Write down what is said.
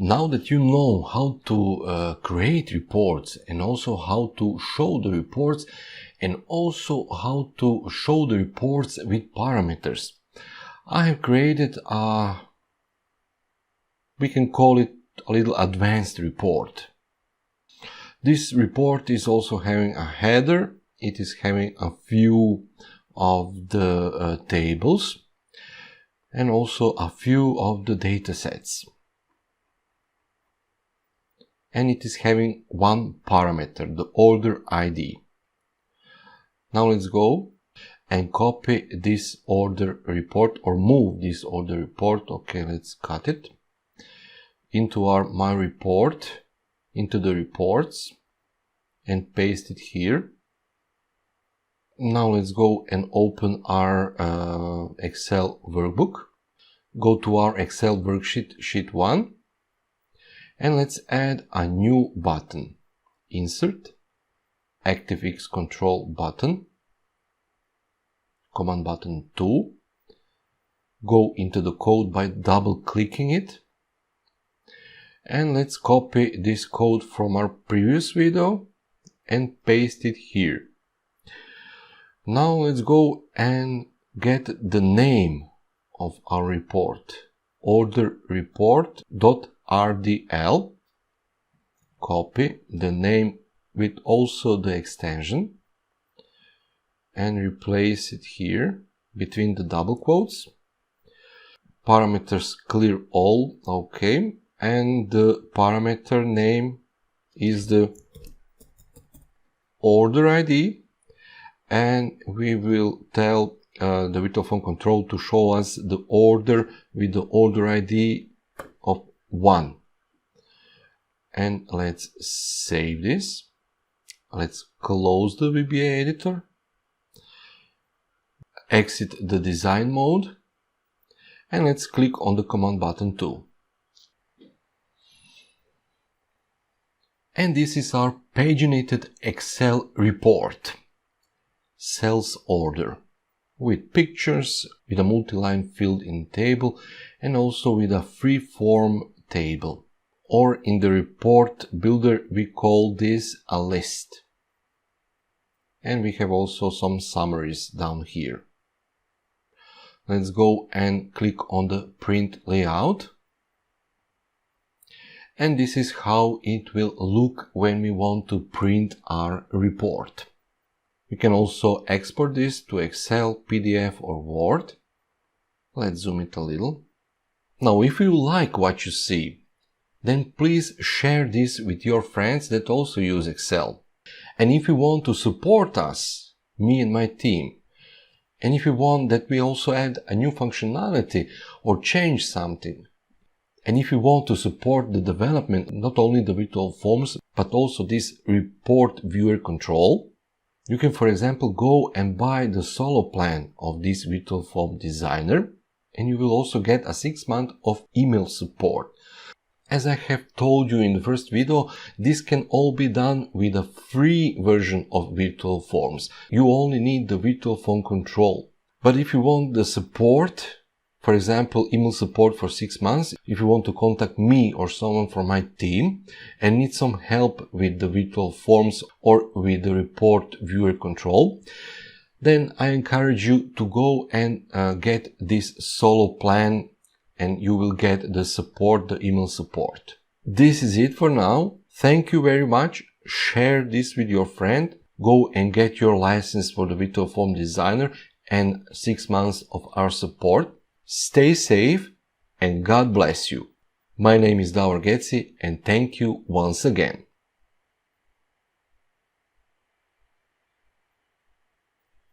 Now that you know how to create reports and also how to show the reports and also how to show the reports with parameters, I have created we can call it a little advanced report. This report is also having a header. It is having a few of the tables and also a few of the data sets. And it is having one parameter, the order ID. Now let's go and copy this order report or move this order report. Okay, let's cut it into my report, into the reports, and paste it here. Now let's go and open our Excel workbook. Go to our Excel worksheet, sheet 1, and let's add a new button. Insert, ActiveX Control button, Command button 2. Go into the code by double clicking it. And let's copy this code from our previous video and paste it here. Now let's go and get the name of our report. Order report.rdl. Copy the name with also the extension and replace it here between the double quotes. Parameters clear all, okay. And the parameter name is the order ID, and we will tell the virtual phone control to show us the order with the order ID of 1. And let's save this. Let's close the VBA editor, exit the design mode, and let's click on the command button 2. And this is our paginated Excel report. Sales order with pictures, with a multi-line field in table, and also with a free-form table. Or in the report builder, we call this a list. And we have also some summaries down here. Let's go and click on the print layout. And this is how it will look when we want to print our report. We can also export this to Excel, PDF or Word. Let's zoom it a little. Now, if you like what you see, then please share this with your friends that also use Excel. And if you want to support us, me and my team, and if you want that we also add a new functionality or change something, and if you want to support the development, not only the virtual forms, but also this report viewer control, you can, for example, go and buy the solo plan of this virtual form designer, and you will also get a 6 months of email support. As I have told you in the first video, this can all be done with a free version of virtual forms. You only need the virtual phone control. But if you want the support, for example, email support for 6 months, if you want to contact me or someone from my team and need some help with the virtual forms or with the report viewer control, then I encourage you to go and get this solo plan, and you will get the support, the email support. This is it for now. Thank you very much. Share this with your friend. Go and get your license for the virtual form designer and 6 months of our support. Stay safe and God bless you. My name is Davor Getzi and thank you once again.